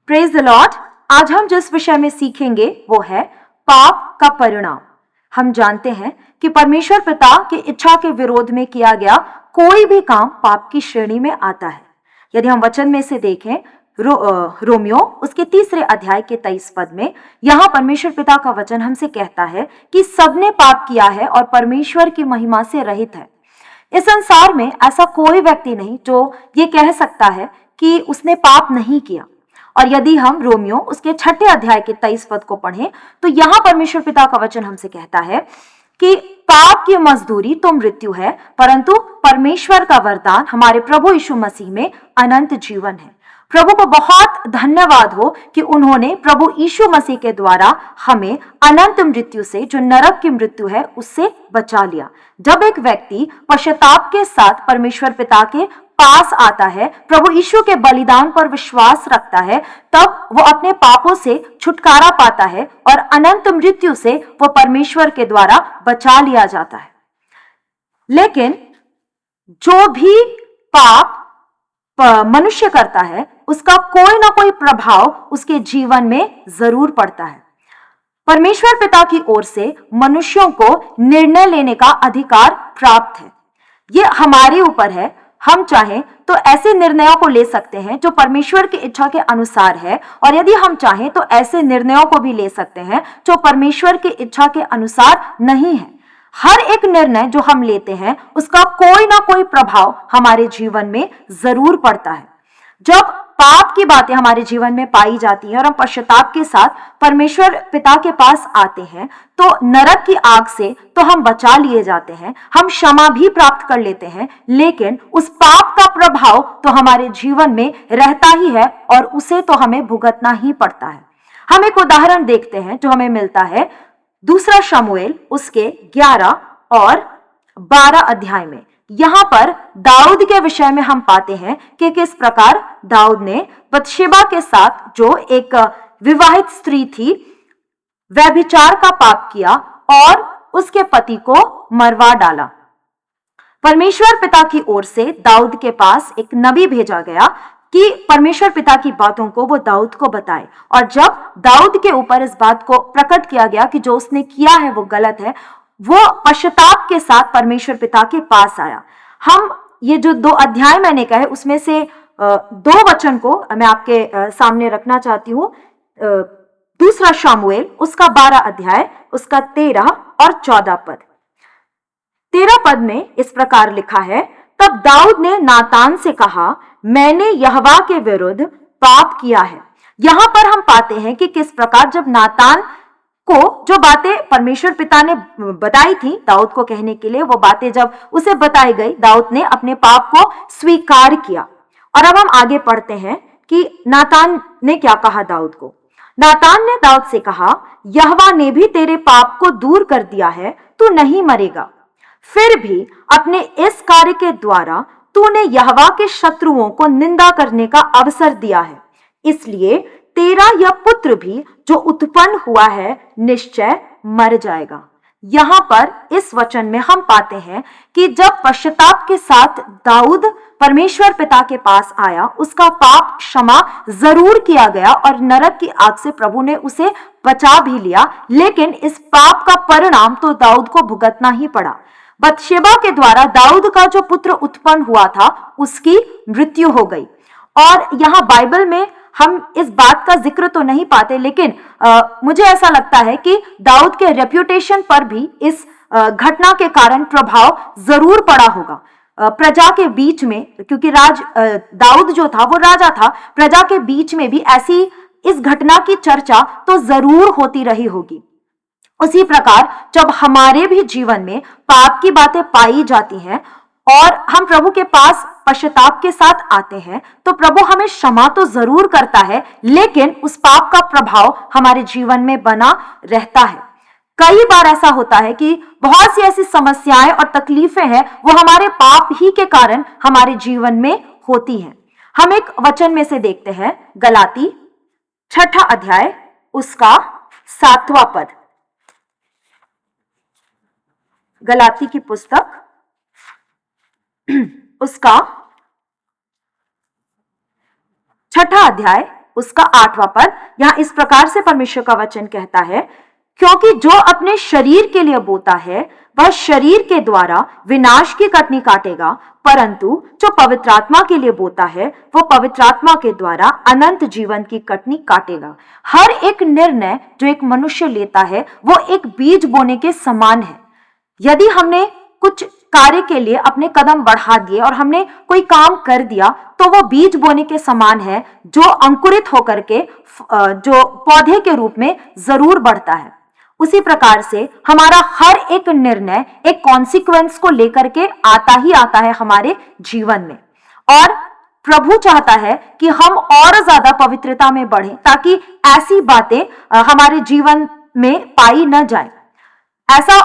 Praise the Lord. आज हम जिस विषय में सीखेंगे वो है पाप का परिणाम। हम जानते हैं कि परमेश्वर पिता की इच्छा के विरोध में किया गया कोई भी काम पाप की श्रेणी में आता है। यदि हम वचन में से देखें रोमियो उसके 3 अध्याय के 23 पद में यहाँ परमेश्वर पिता का वचन हमसे कहता है कि सबने पाप किया है और परमेश्वर की महिमा से रहित है। इस संसार में ऐसा कोई व्यक्ति नहीं जो ये कह सकता है कि उसने पाप नहीं किया। और यदि हम रोमियो उसके 6 अध्याय के 23 पद को पढ़ें तो यहाँ परमेश्वर पिता का वचन हमसे कहता है कि पाप की मजदूरी तो मृत्यु है, परंतु परमेश्वर का वरदान हमारे प्रभु यीशु मसीह में अनंत जीवन है। प्रभु को बहुत धन्यवाद हो कि उन्होंने प्रभु यीशु मसीह के द्वारा हमें अनंत मृत्यु से, जो नरक की मृत्यु है, उससे बचा लिया। जब एक व्यक्ति पश्चाताप के साथ परमेश्वर पिता के पास आता है, प्रभु यीशु के बलिदान पर विश्वास रखता है, तब वो अपने पापों से छुटकारा पाता है और अनंत मृत्यु से वो परमेश्वर के द्वारा बचा लिया जाता है। लेकिन जो भी पाप मनुष्य करता है उसका कोई ना कोई प्रभाव उसके जीवन में जरूर पड़ता है। परमेश्वर पिता की ओर से मनुष्यों को निर्णय लेने का अधिकार प्राप्त है। ये हमारे ऊपर है। हम चाहें तो ऐसे निर्णयों को ले सकते हैं जो परमेश्वर की इच्छा के अनुसार है, और यदि हम चाहें तो ऐसे निर्णयों को भी ले सकते हैं जो परमेश्वर की इच्छा के अनुसार नहीं है। हर एक निर्णय जो हम लेते हैं उसका कोई ना कोई प्रभाव हमारे जीवन में जरूर पड़ता है। जब पाप की बातें हमारे जीवन में पाई जाती हैं और हम पश्चाताप के साथ परमेश्वर पिता के पास आते हैं तो नरक की आग से तो हम बचा लिए जाते हैं, हम क्षमा भी प्राप्त कर लेते हैं, लेकिन उस पाप का प्रभाव तो हमारे जीवन में रहता ही है और उसे तो हमें भुगतना ही पड़ता है। हम एक उदाहरण देखते हैं जो हमें मिलता है 2 शमूएल उसके 11 और 12 अध्याय में। यहाँ पर दाऊद के विषय में हम पाते हैं कि किस प्रकार दाऊद ने बत्शेबा के साथ, जो एक विवाहित स्त्री थी, व्यभिचार का पाप किया और उसके पति को मरवा डाला। परमेश्वर पिता की ओर से दाऊद के पास एक नबी भेजा गया कि परमेश्वर पिता की बातों को वो दाऊद को बताए, और जब दाऊद के ऊपर इस बात को प्रकट किया गया कि जो उसने किया है वो गलत है, वो पश्चाताप के साथ परमेश्वर पिता के पास आया। हम ये जो 2 अध्याय मैंने कहे उसमें से 2 वचन को मैं आपके सामने रखना चाहती हूँ। 2 शमूएल उसका 12 अध्याय उसका 13 और 14 पद। 13 पद में इस प्रकार लिखा है, तब दाऊद ने नातान से कहा, मैंने यहोवा के विरुद्ध पाप किया है। यहां पर हम पाते हैं कि किस प्रकार जब नातान को जो बातें परमेश्वर पिता ने बताई थी दाऊद को कहने के लिए, वो बातें जब उसे बताई गई, दाऊद ने अपने पाप को स्वीकार किया। और अब हम आगे पढ़ते हैं कि नातान ने क्या कहा दाऊद को। नातान ने दाऊद से कहा, यहोवा ने भी तेरे पाप को दूर कर दिया है, तू नहीं मरेगा। फिर भी अपने इस कार्य के द्वारा तूने यहोवा के शत्रुओं को निंदा करने का अवसर दिया है, इसलिए तेरा यह पुत्र भी जो उत्पन्न हुआ है निश्चय मर जाएगा। यहाँ पर इस वचन में हम पाते हैं कि जब पश्चाताप के साथ दाऊद परमेश्वर पिता के पास आया, उसका पाप क्षमा जरूर किया गया और नरक की आग से प्रभु ने उसे बचा भी लिया, लेकिन इस पाप का परिणाम तो दाऊद को भुगतना ही पड़ा। बत्शेबा के द्वारा दाऊद का जो पुत्र उत्पन्न हुआ था उसकी मृत्यु हो गई। और यहाँ बाइबल में हम इस बात का जिक्र तो नहीं पाते, लेकिन मुझे ऐसा लगता है कि दाऊद के रेप्यूटेशन पर भी इस घटना के कारण प्रभाव जरूर पड़ा होगा। प्रजा के बीच में, क्योंकि दाऊद जो था वो राजा था, प्रजा के बीच में भी ऐसी इस घटना की चर्चा तो जरूर होती रही होगी। उसी प्रकार जब हमारे भी जीवन में पाप की बातें पाई जाती हैं और हम प्रभु के पास पश्चाताप के साथ आते हैं, तो प्रभु हमें क्षमा तो जरूर करता है, लेकिन उस पाप का प्रभाव हमारे जीवन में बना रहता है। कई बार ऐसा होता है कि बहुत सी ऐसी समस्याएं और तकलीफें हैं वो हमारे पाप ही के कारण हमारे जीवन में होती हैं। हम एक वचन में से देखते हैं, गलाती 6 अध्याय उसका 7वां पद। गलाती की पुस्तक उसका 6 अध्याय उसका 8वां पद यहाँ इस प्रकार से परमेश्वर का वचन कहता है, क्योंकि जो अपने शरीर के लिए बोता है वह शरीर के द्वारा विनाश की कटनी काटेगा, परंतु जो पवित्र आत्मा के लिए बोता है वो पवित्र आत्मा के द्वारा अनंत जीवन की कटनी काटेगा। हर एक निर्णय जो एक मनुष्य लेता है वो एक बीज बोने के समान है। यदि हमने कुछ कार्य के लिए अपने कदम बढ़ा दिए और हमने कोई काम कर दिया तो वो बीज बोने के समान है, जो अंकुरित होकर के जो पौधे के रूप में जरूर बढ़ता है। उसी प्रकार से हमारा हर एक निर्णय एक कॉन्सिक्वेंस को लेकर के आता ही आता है हमारे जीवन में, और प्रभु चाहता है कि हम और ज्यादा पवित्रता में बढ़ें ताकि ऐसी बातें हमारे जीवन में पाई न जाए। ऐसा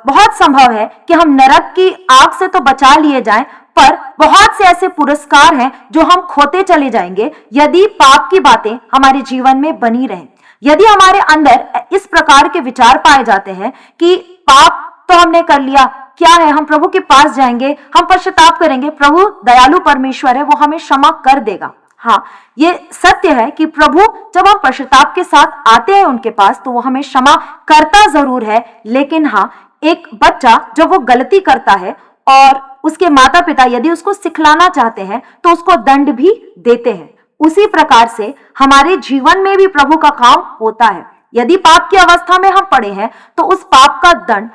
बहुत संभव है कि हम नरक की आग से तो बचा लिए जाएं, पर बहुत से ऐसे पुरस्कार हैं जो हम खोते चले जाएंगे यदि पाप की बातें हमारे जीवन में बनी रहें। यदि हमारे अंदर इस प्रकार के विचार पाए जाते हैं कि पाप तो हमने कर लिया, क्या है, हम प्रभु के पास जाएंगे, हम पश्चाताप करेंगे, प्रभु दयालु परमेश्वर है, वो हमें क्षमा कर देगा। हाँ, ये सत्य है कि प्रभु जब हम पश्चाताप के साथ आते हैं उनके पास तो वो हमें क्षमा करता जरूर है, लेकिन हाँ, एक बच्चा जब वो गलती करता है और उसके माता पिता यदि उसको सिखलाना चाहते हैं तो उसको दंड भी देते हैं। उसी प्रकार से हमारे जीवन में भी प्रभु का काम होता है। यदि पाप की अवस्था में हम पड़े हैं तो उस पाप का दंड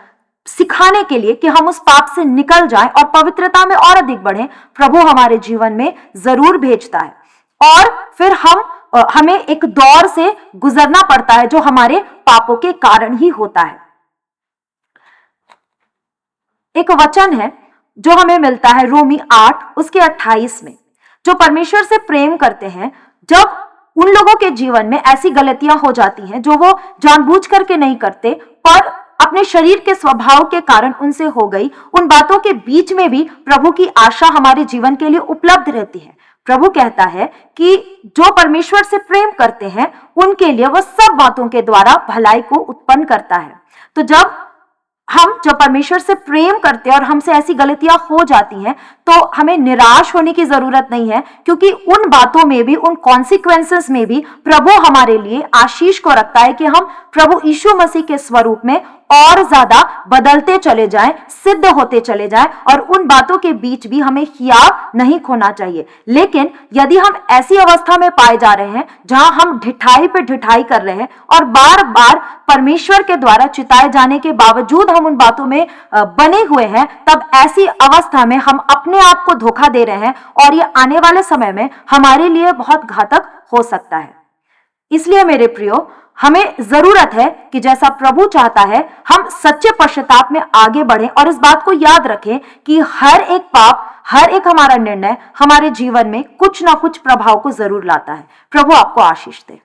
सिखाने के लिए कि हम उस पाप से निकल जाएं और पवित्रता में और अधिक बढ़ें, प्रभु हमारे जीवन में जरूर भेजता है। और फिर हमें एक दौर से गुजरना पड़ता है जो हमारे पापों के कारण ही होता है। एक वचन है जो हमें मिलता है रोमी 8 उसके 28 में, जो परमेश्वर से प्रेम करते हैं, जब उन लोगों के जीवन में ऐसी गलतियां हो जाती हैं जो वो जानबूझ करके नहीं करते पर अपने शरीर के स्वभाव के कारण उनसे हो गई, उन बातों के बीच में भी प्रभु की आशा हमारे जीवन के लिए उपलब्ध रहती है। प्रभु कहता है कि जो परमेश्वर से प्रेम करते हैं उनके लिए वह सब बातों के द्वारा भलाई को उत्पन्न करता है। तो जब परमेश्वर से प्रेम करते हैं और हमसे ऐसी गलतियां हो जाती हैं तो हमें निराश होने की जरूरत नहीं है, क्योंकि उन बातों में भी, उन कॉन्सिक्वेंसेस में भी प्रभु हमारे लिए आशीष को रखता है कि हम प्रभु यीशु मसीह के स्वरूप में और ज्यादा बदलते चले जाएं, सिद्ध होते चले जाएं, और उन बातों के बीच भी हमें हियाव नहीं खोना चाहिए। लेकिन यदि हम ऐसी अवस्था में पाए जा रहे हैं जहां हम ढिठाई पे ढिठाई कर रहे हैं और बार बार परमेश्वर के द्वारा चिताए जाने के बावजूद हम उन बातों में बने हुए हैं, तब ऐसी अवस्था में हम अपने आप को धोखा दे रहे हैं और ये आने वाले समय में हमारे लिए बहुत घातक हो सकता है। इसलिए मेरे प्रियो, हमें जरूरत है कि जैसा प्रभु चाहता है हम सच्चे पश्चाताप में आगे बढ़ें और इस बात को याद रखें कि हर एक पाप, हर एक हमारा निर्णय हमारे जीवन में कुछ ना कुछ प्रभाव को जरूर लाता है। प्रभु आपको आशीष दे।